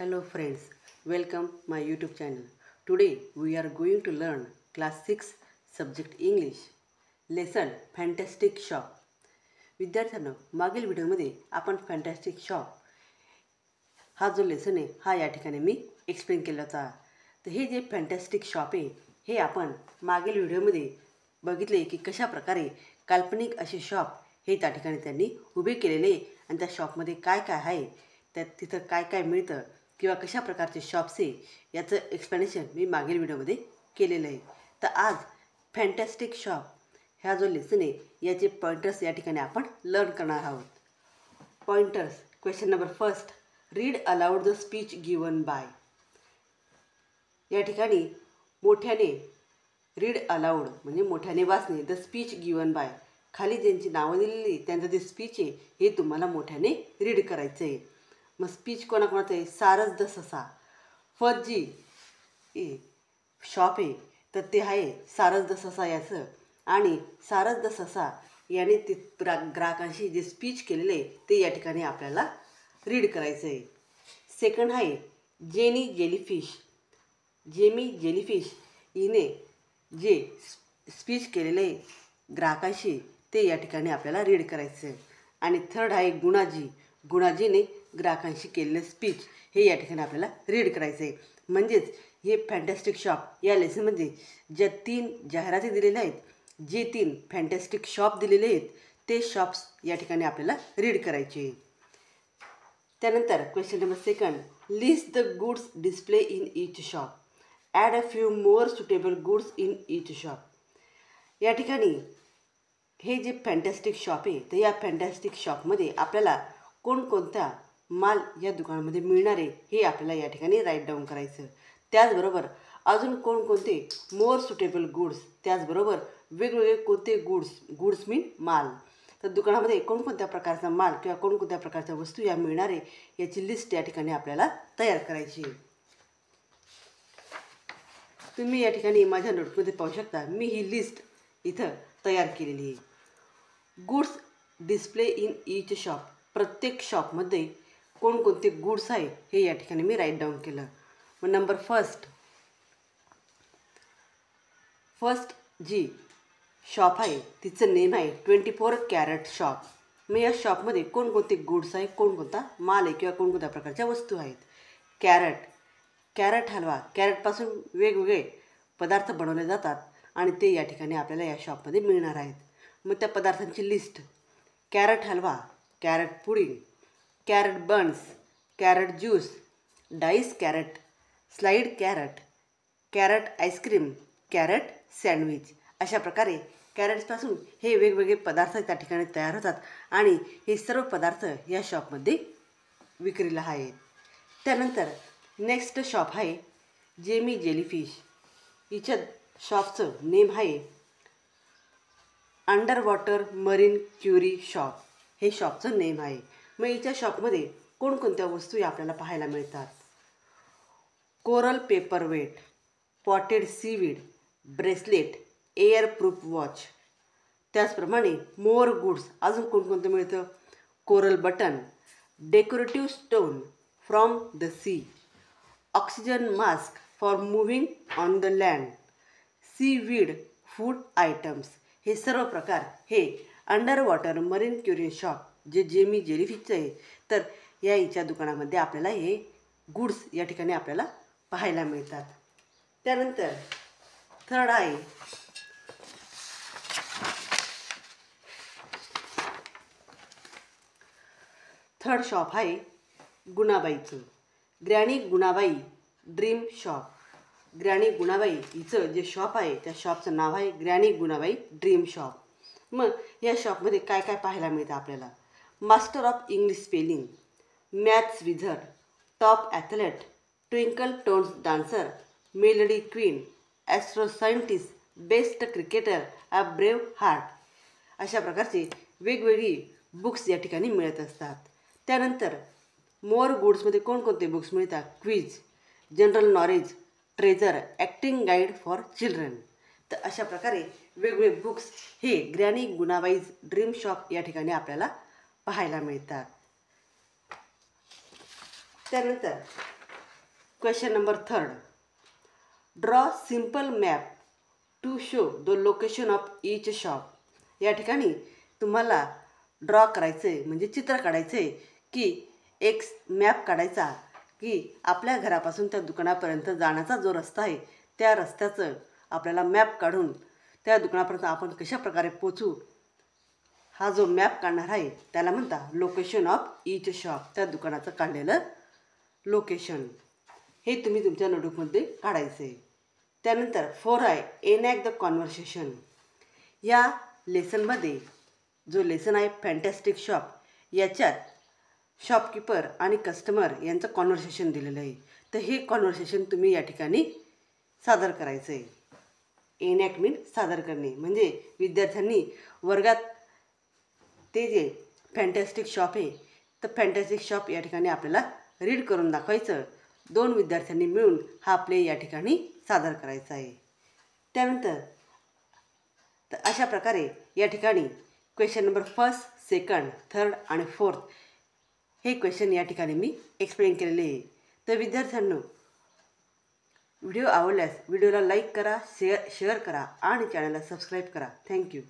Hello friends, welcome my YouTube channel. Today we are going to learn class 6 subject English lesson Fantastic Shop. विद्यार्थ्यांनो, मागील व्हिडिओमध्ये आपण fantastic shop हा जो lesson आहे हा या ठिकाणी मी एक्सप्लेन केला होता. तर हे जे फॅन्टॅस्टिक शॉप आहे हे आपण मागील व्हिडिओमध्ये बघितले की कशा प्रकारे काल्पनिक असे शॉप हे त्या ठिकाणी त्यांनी उभे केलेले आणि त्या शॉपमध्ये काय काय आहे, त्यात तिथं काय काय मिळतं किंवा कशा प्रकारचे शॉप्स आहे याचं एक्सप्लेनेशन मी मागील व्हिडिओमध्ये केलेलं आहे. तर आज फॅन्टॅस्टिक शॉप ह्या जो लेसन आहे याचे पॉइंटर्स या ठिकाणी आपण लर्न करणार आहोत. Pointers. Question number first, read aloud the speech given by. या ठिकाणी मोठ्याने रीड अलाउड म्हणजे मोठ्याने वाचणे, द स्पीच गिवन बाय खाली ज्यांची नावं दिलेली त्यांचं जे स्पीच आहे हे तुम्हाला मोठ्याने रीड करायचं आहे. मग स्पीच कोणाकोणाचं आहे? सारस द ससा. फर्स्ट जी शॉप आहे तर ते आहे सारस द ससा याचं, आणि सारस द ससा याने ते ग्राहकांशी जे स्पीच केलेलं आहे ते या ठिकाणी आपल्याला रीड करायचं आहे. सेकंड आहे जेनी जेलीफिश. जेमी जेलीफिश हिने जे स्पीच केलेलं आहे ग्राहकांशी ते या ठिकाणी आपल्याला रीड करायचं आहे. आणि थर्ड आहे गुणाजी. गुणाजीने ग्राहकांशी केलेलं स्पीच हे या ठिकाणी आपल्याला रीड करायचं आहे. म्हणजेच हे फॅन्टॅस्टिक शॉप या लेसनमध्ये ज्या 3 जाहिराती दिलेल्या आहेत, जे 3 फॅन्टॅस्टिक शॉप दिलेले आहेत ते शॉप्स या ठिकाणी आपल्याला रीड करायचे आहे. त्यानंतर question number second, list the goods display in each shop. Add a few more suitable goods in each shop. या ठिकाणी हे जे फॅन्टॅस्टिक शॉप आहे तर या फॅन्टॅस्टिक शॉपमध्ये आपल्याला कोणकोणता माल या दुकानामध्ये मिळणार आहे हे आपल्याला या ठिकाणी राईट डाऊन करायचं. त्याचबरोबर अजून कोणकोणते मोर सुटेबल गुड्स, त्याचबरोबर वेगवेगळे कोणते गुड्स मीन माल, तर दुकानामध्ये कोणकोणत्या प्रकारचा माल किंवा कोणकोणत्या प्रकारच्या वस्तू या मिळणार आहे याची लिस्ट या ठिकाणी आपल्याला तयार करायची आहे. तुम्ही या ठिकाणी माझ्या नोटमध्ये पाहू शकता, मी ही लिस्ट इथं तयार केलेली आहे. Goods display in each shop. प्रत्येक शॉपमध्ये कोणकोणते गुड्स आहे हे या ठिकाणी मी राईट डाऊन केलं. मग नंबर फर्स्ट जी शॉप आहे तिचं नेम आहे 24 कॅरेट शॉप. मग या शॉपमध्ये कोणकोणते गुड्स आहे, कोणकोणता माल आहे किंवा कोणकोणत्या प्रकारच्या वस्तू आहेत. कॅरेट हलवा. कॅरेटपासून वेगवेगळे पदार्थ बनवले जातात आणि ते या ठिकाणी आपल्याला या शॉपमध्ये मिळणार आहेत. मग त्या पदार्थांची लिस्ट: कॅरेट हलवा, carrot pudding, carrot buns, carrot juice, dice carrot, slide carrot, carrot ice cream, carrot sandwich. अशा प्रकारे कॅरेट्सपासून हे वेगवेगळे पदार्थ त्या ठिकाणी तयार होतात आणि हे सर्व पदार्थ या शॉपमध्ये विक्रीला आहेत. त्यानंतर नेक्स्ट शॉप आहे जेमी जेलीफिश. हिच्या शॉपचं नेम आहे under water marine curio shop. हे शॉपचं नेम आहे. मग हिच्या शॉपमध्ये कोणकोणत्या वस्तू आपल्याला पाहायला मिळतात. Coral paperweight, potted seaweed, bracelet, air proof watch. त्याचप्रमाणे मोर गुड्स अजून कोणकोणतं मिळतं. Coral button, decorative stone from the sea, oxygen mask for moving on the land, seaweed food items. हे सर्व प्रकार हे under water marine curio shop जे Jamie जेलीफिशचं आहे तर या हिच्या दुकानामध्ये आपल्याला हे गुड्स या ठिकाणी आपल्याला पाहायला मिळतात. त्यानंतर थर्ड आहे थर्ड शॉप आहे गुणाबाईचं. Granny Gunabai dream shop. Granny Gunabai हिचं जे शॉप आहे त्या शॉपचं नाव आहे ग्रॅनी गुणाबाई ड्रीम शॉप. मग या शॉपमध्ये काय काय पाहायला मिळतं आपल्याला. Master of English spelling, maths wizard, top athlete, twinkle tones dancer, melody queen, astro scientist, best cricketer, a brave heart. अशा प्रकारचे वेगवेगळी बुक्स या ठिकाणी मिळत असतात. त्यानंतर मोर गुड्समध्ये कोणकोणते बुक्स मिळतात. Quiz, general knowledge, treasure, acting guide for children. तर अशा प्रकारे वेगवेगळे बुक्स हे ग्रॅनी गुणाबाईज ड्रीम शॉप या ठिकाणी आपल्याला पाहायला मिळतात. त्यानंतर question number 3. Draw simple map to show the location of each shop. या ठिकाणी तुम्हाला ड्रॉ करायचं आहे म्हणजे चित्र काढायचं आहे की एक मॅप काढायचा की आपल्या घरापासून त्या दुकानापर्यंत जाण्याचा जो रस्ता आहे त्या रस्त्याचं आपल्याला मॅप काढून त्या दुकानापर्यंत आपण कशा प्रकारे पोचू हा जो मॅप काढणार आहे त्याला म्हणतात लोकेशन ऑफ ईच शॉप. त्या दुकानाचं काढलेलं लोकेशन हे तुम्ही तुमच्या नोटबुकमध्ये काढायचं आहे. त्यानंतर 4I एनॅक्ट द कॉन्व्हर्सेशन. या लेसनमध्ये जो लेसन आहे फॅन्टॅस्टिक शॉप याच्यात शॉपकीपर आणि कस्टमर यांचं कॉन्व्हर्सेशन दिलेलं आहे. तर हे कॉन्व्हर्सेशन तुम्ही या ठिकाणी सादर करायचं आहे. एनॅक्ट मीन सादर करणे म्हणजे विद्यार्थ्यांनी वर्गात ते जे फॅन्टॅस्टिक शॉप आहे तर फॅन्टॅस्टिक शॉप या ठिकाणी आपल्याला रीड करून दाखवायचं. 2 विद्यार्थ्यांनी मिळून हा प्ले या ठिकाणी सादर करायचा आहे. त्यानंतर तर अशा प्रकारे या ठिकाणी क्वेश्चन नंबर 1, 2, 3 आणि 4 हे क्वेश्चन या ठिकाणी मी एक्सप्लेन केलेले आहे. तर विद्यार्थ्यांनो व्हिडिओ आवडल्यास व्हिडिओला लाईक करा, शेअर करा आणि चॅनलला सबस्क्राईब करा. थँक्यू.